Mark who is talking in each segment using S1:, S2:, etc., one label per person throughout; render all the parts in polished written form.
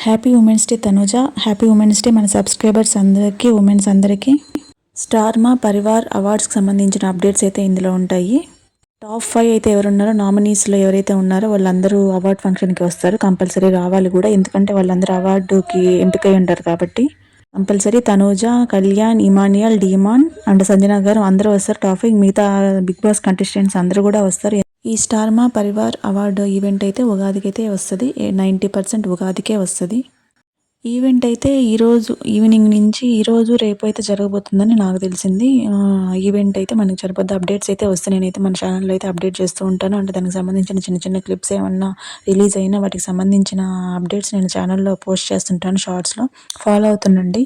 S1: Happy women's day Tanuja. Happy women's day మన subscribers అందరికీ, women's అందరికీ. స్టార్ మా పరివార్ అవార్డ్స్కి సంబంధించిన అప్డేట్స్ అయితే ఇందులో ఉంటాయి. టాప్ 5 అయితే ఎవరున్నారో, నామినీస్లో ఎవరైతే ఉన్నారో వాళ్ళందరూ అవార్డ్ ఫంక్షన్కి వస్తారు. కంపల్సరీ రావాలి కూడా, ఎందుకంటే వాళ్ళందరూ అవార్డుకి ఎంపికై ఉంటారు కాబట్టి. Compulsory Tanuja, Kalyan, Emmanuel, demon and Sanjana గారు అందరూ వస్తారు. టాప్ 5 మిగతా బిగ్ బాస్ కంటెస్టెంట్స్ అందరూ కూడా వస్తారు. ఈ స్టార్ మా పరివార్ అవార్డు ఈవెంట్ అయితే ఉగాదికి అయితే వస్తుంది. 90% ఉగాదికే వస్తుంది. ఈవెంట్ అయితే ఈరోజు ఈవినింగ్ నుంచి ఈరోజు రేపు అయితే జరగబోతుందని నాకు తెలిసింది. ఈవెంట్ అయితే మనకి సరిపోద్ది. అప్డేట్స్ అయితే వస్తాయి. నేనైతే మన ఛానల్లో అయితే అప్డేట్ చేస్తూ ఉంటాను. అంటే దానికి సంబంధించిన చిన్న చిన్న క్లిప్స్ ఏమన్నా రిలీజ్ అయినా వాటికి సంబంధించిన అప్డేట్స్ నేను ఛానల్లో పోస్ట్ చేస్తుంటాను షార్ట్స్లో. ఫాలో అవుతుండండి.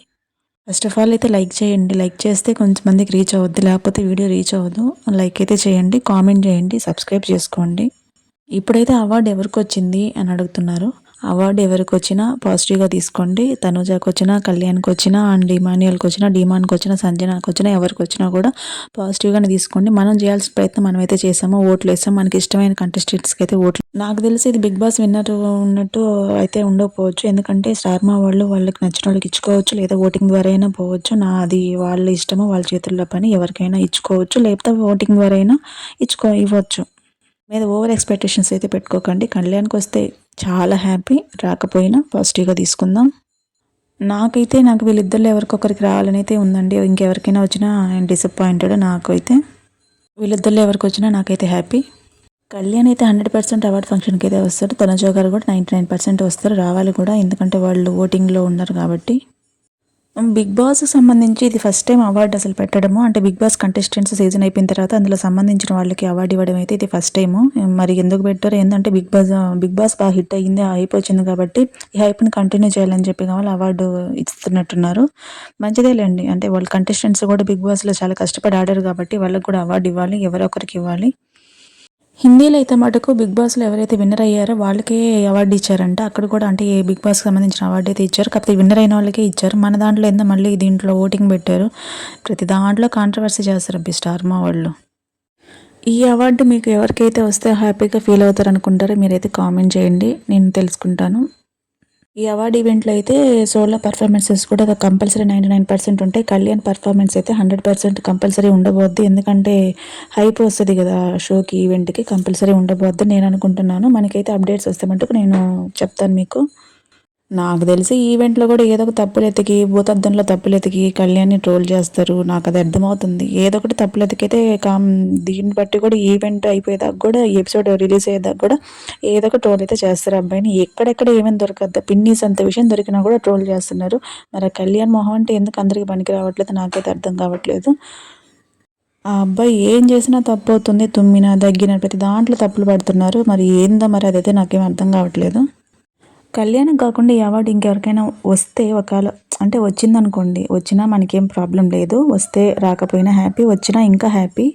S1: ఫస్ట్ ఆఫ్ ఆల్ అయితే లైక్ చేయండి. లైక్ చేస్తే కొంతమందికి రీచ్ అవుద్ది, లేకపోతే వీడియో రీచ్ అవ్వదు. లైక్ అయితే చేయండి, కామెంట్ చేయండి, సబ్స్క్రైబ్ చేసుకోండి. ఇప్పుడైతే అవార్డు ఎవరికి వచ్చింది అని అడుగుతున్నారు. అవార్డు ఎవరికి వచ్చినా పాజిటివ్గా తీసుకోండి. తనుజాకి వచ్చినా, కళ్యాణ్కి వచ్చినా, అండ్ ఇమాన్యుయల్కి వచ్చినా, డీమాన్కి వచ్చినా, సంజనాకి వచ్చినా, ఎవరికి వచ్చినా కూడా పాజిటివ్గానే తీసుకోండి. మనం చేయాల్సిన ప్రయత్నం మనమైతే చేసామో, ఓట్లు వేసాం. మనకి ఇష్టమైన కంటెస్టెంట్స్కి అయితే ఓట్లు. నాకు తెలిసి ఇది బిగ్ బాస్ విన్నర్ ఉన్నట్టు అయితే ఉండకపోవచ్చు. ఎందుకంటే స్టార్ మా వాళ్ళకి నచ్చిన వాళ్ళకి ఇచ్చుకోవచ్చు, లేదా ఓటింగ్ ద్వారా అయినా పోవచ్చు. అది వాళ్ళ ఇష్టము, వాళ్ళ చేతుల్లో పని. ఎవరికైనా ఇచ్చుకోవచ్చు, లేకపోతే ఓటింగ్ ద్వారా అయినా ఇవ్వచ్చు. మీద ఓవర్ ఎక్స్పెక్టేషన్స్ అయితే పెట్టుకోకండి. కళ్యాణ్కి వస్తే చాలా హ్యాపీ, రాకపోయినా పాజిటివ్గా తీసుకుందాం. నాకు వీళ్ళిద్దరిలో ఎవరికొకరికి రావాలని అయితే ఉందండి. ఇంకెవరికైనా వచ్చినా డిసప్పాయింటెడ్. నాకైతే వీళ్ళిద్దరిలో ఎవరికి వచ్చినా నాకైతే హ్యాపీ. కళ్యాణ్ అయితే 100% అవార్డ్ ఫంక్షన్కి అయితే వస్తారు. తనుజ గారు కూడా 99% వస్తారు, రావాలి కూడా, ఎందుకంటే వాళ్ళు ఓటింగ్లో ఉన్నారు కాబట్టి. బిగ్ బాస్కి సంబంధించి ఇది ఫస్ట్ టైం అవార్డు అసలు పెట్టడము. అంటే బిగ్ బాస్ కంటెస్టెంట్స్ సీజన్ అయిపోయిన తర్వాత అందులో సంబంధించిన వాళ్ళకి అవార్డు ఇవ్వడం అయితే ఇది ఫస్ట్ టైము. మరి ఎందుకు పెట్టారు ఏంటంటే బిగ్ బాస్ బాగా హిట్ అయ్యింది, హైప్ వచ్చింది కాబట్టి ఈ హైప్ని కంటిన్యూ చేయాలని చెప్పి కావాలి అవార్డు ఇస్తున్నట్టున్నారు. మంచిదేలేండి. అంటే వాళ్ళ కంటెస్టెంట్స్ కూడా బిగ్ బాస్లో చాలా కష్టపడి ఆడారు కాబట్టి వాళ్ళకి కూడా అవార్డు ఇవ్వాలి, ఎవరో ఒకరికి ఇవ్వాలి. హిందీలో అయితే మటుకు బిగ్ బాస్లో ఎవరైతే విన్నర్ అయ్యారో వాళ్ళకే అవార్డు ఇచ్చారంట. అక్కడ కూడా అంటే ఏ బిగ్ బాస్కి సంబంధించిన అవార్డు అయితే ఇచ్చారు, కాకపోతే విన్నర్ అయిన వాళ్ళకే ఇచ్చారు. మన దాంట్లో ఏందో మళ్ళీ దీంట్లో ఓటింగ్ పెట్టారు. ప్రతి దాంట్లో కాంట్రవర్సీ చేస్తారు అబ్బి స్టార్ మా వాళ్ళు. ఈ అవార్డు మీకు ఎవరికైతే వస్తే హ్యాపీగా ఫీల్ అవుతారు అనుకుంటారో మీరైతే కామెంట్ చేయండి, నేను తెలుసుకుంటాను. ఈ అవార్డు ఈవెంట్లో అయితే సోలో పర్ఫార్మెన్సెస్ కూడా కంపల్సరీ 99% ఉంటాయి. కళ్యాణ్ పర్ఫార్మెన్స్ అయితే 100% కంపల్సరీ ఉండబోద్ది. ఎందుకంటే హైప్ వస్తుంది కదా షోకి, ఈవెంట్కి, కంపల్సరీ ఉండబోద్ది నేను అనుకుంటున్నాను. మనకైతే అప్డేట్స్ వస్తే మటుకు నేను చెప్తాను మీకు. నాకు తెలిసి ఈవెంట్లో కూడా ఏదో ఒక తప్పులు భూతద్దంలో తప్పులు కళ్యాణ్ని ట్రోల్ చేస్తారు. నాకు అది అర్థమవుతుంది. ఏదో ఒకటి తప్పులు ఎతికైతే దీన్ని బట్టి కూడా ఈవెంట్ అయిపోయేదాకా కూడా, ఈ ఎపిసోడ్ రిలీజ్ అయ్యేదాకా కూడా ఏదో ఒక ట్రోల్ అయితే చేస్తారు అబ్బాయిని. ఎక్కడెక్కడ ఏమైనా దొరకద్దు, పిన్నీస్ అంత విషయం దొరికినా కూడా ట్రోల్ చేస్తున్నారు. మరి కళ్యాణ్ మొహం అంటే ఎందుకు అందరికి పనికి రావట్లేదు నాకైతే అర్థం కావట్లేదు. ఆ అబ్బాయి ఏం చేసినా తప్పు అవుతుంది. తుమ్మినా, దగ్గిన ప్రతి దాంట్లో తప్పులు పడుతున్నారు. మరి ఏందో మరి అదైతే నాకేం అర్థం కావట్లేదు. కళ్యాణం కాకుండా ఈ అవార్డు ఇంకెవరికైనా వస్తే, ఒకవేళ అంటే వచ్చిందనుకోండి, వచ్చినా మనకేం ప్రాబ్లం లేదు. వస్తే రాకపోయినా హ్యాపీ, వచ్చినా ఇంకా హ్యాపీ.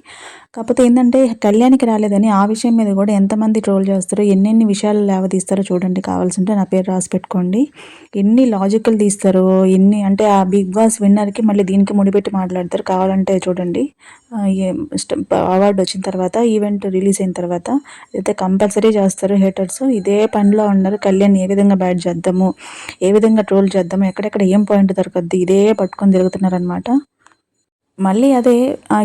S1: కాకపోతే ఏంటంటే కళ్యాణ్కి రాలేదని ఆ విషయం మీద కూడా ఎంతమంది ట్రోల్ చేస్తారో, ఎన్నెన్ని విషయాలు లేవదీస్తారో చూడండి. కావాల్సింటే నా పేరు రాసి పెట్టుకోండి. ఎన్ని లాజికల్ తీస్తారో, ఎన్ని అంటే ఆ బిగ్ బాస్ విన్నర్కి మళ్ళీ దీనికి ముడిపెట్టి మాట్లాడతారు. కావాలంటే చూడండి. అవార్డు వచ్చిన తర్వాత, ఈవెంట్ రిలీజ్ అయిన తర్వాత అయితే కంపల్సరీ చేస్తారు హేటర్స్. ఇదే పనిలో ఉన్నారు. కళ్యాణ్ ఏ విధంగా బ్యాడ్ చేద్దాము, ఏ విధంగా ట్రోల్ చేద్దాము, ఎక్కడెక్కడ ఏం పాయింట్ దొరకద్దు, ఇదే పట్టుకొని తిరుగుతున్నారనమాట. మళ్ళీ అదే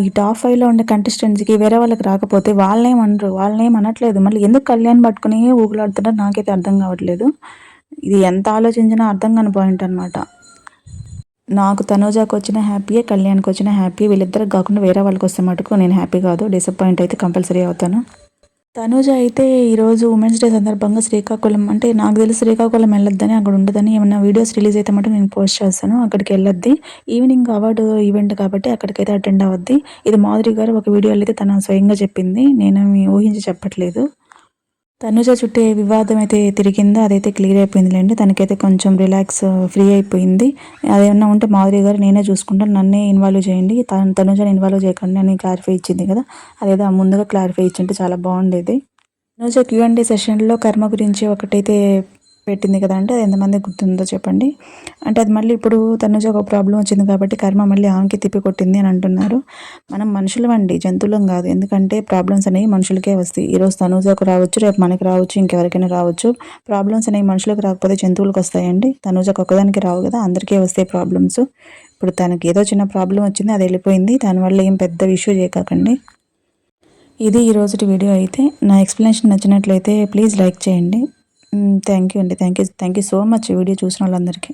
S1: ఈ టాప్ 5లో ఉండే కంటెస్టెంట్స్కి వేరే వాళ్ళకి రాకపోతే వాళ్ళనేం అనట్లేదు. మళ్ళీ ఎందుకు కళ్యాణ్ పట్టుకుని ఊగులాడుతున్నారు నాకైతే అర్థం కావట్లేదు. ఇది ఎంత ఆలోచించినా అర్థం కాని పాయింట్ అనమాట. నాకు తనూజాకి వచ్చిన హ్యాపీయే, కళ్యాణ్కి వచ్చిన హ్యాపీ. వీళ్ళిద్దరికి కాకుండా వేరే వాళ్ళకి వస్తే మటుకు నేను హ్యాపీ కాదు, డిసప్పాయింట్ అయితే కంపల్సరీ అవుతాను. తనూజ అయితే ఈరోజు ఉమెన్స్ డే సందర్భంగా శ్రీకాకుళం, అంటే నాకు తెలిసి శ్రీకాకుళం వెళ్ళొద్దని, అక్కడ ఉండదని, ఏమన్నా వీడియోస్ రిలీజ్ అయితే మటుకు నేను పోస్ట్ చేస్తాను. అక్కడికి వెళ్ళొద్ది. ఈవినింగ్ అవార్డు ఈవెంట్ కాబట్టి అక్కడికైతే అటెండ్ అవ్వద్ది. ఇది మాధురి గారు ఒక వీడియోలో అయితే తన స్వయంగా చెప్పింది, నేను ఊహించి చెప్పట్లేదు. తనుజ చుట్టే వివాదం అయితే తిరిగిందో అదైతే క్లియర్ అయిపోయిందిలేండి. తనకైతే కొంచెం రిలాక్స్, ఫ్రీ అయిపోయింది. అదేమన్నా ఉంటే మాధురి గారు నేనే చూసుకుంటాను, నన్నే ఇన్వాల్వ్ చేయండి, తనుజని ఇన్వాల్వ్ చేయకండి అని క్లారిఫై ఇచ్చింది కదా. అదేదో ముందుగా క్లారిఫై ఇచ్చింటే చాలా బాగుండేది. తనుజ Q&A సెషన్లో కర్మ గురించి ఒకటైతే పెట్టింది కదా అంటే అది ఎంతమంది గుర్తుందో చెప్పండి. అంటే అది మళ్ళీ ఇప్పుడు తనుజకు ఒక ప్రాబ్లం వచ్చింది కాబట్టి కర్మ మళ్ళీ ఆమెకి తిప్పి కొట్టింది అని అంటున్నారు. మనం మనుషులమండి, జంతువులం కాదు. ఎందుకంటే ప్రాబ్లమ్స్ అనేవి మనుషులకే వస్తాయి. ఈరోజు తనుజకు రావచ్చు, రేపు మనకి రావచ్చు, ఇంకెవరికైనా రావచ్చు. ప్రాబ్లమ్స్ అనేవి మనుషులకు రాకపోతే జంతువులకు వస్తాయండి. తనుజకు ఒక్కదానికి రావు కదా, అందరికీ వస్తాయి ప్రాబ్లమ్స్. ఇప్పుడు తనకి ఏదో చిన్న ప్రాబ్లం వచ్చింది, అది వెళ్ళిపోయింది. దానివల్ల ఏం పెద్ద ఇష్యూ చేయకండి. ఇది ఈరోజుటి వీడియో అయితే. నా ఎక్స్ప్లెనేషన్ నచ్చినట్లయితే ప్లీజ్ లైక్ చేయండి. థ్యాంక్ యూ అండి. Thank you so much video చూసిన వాళ్ళందరికీ.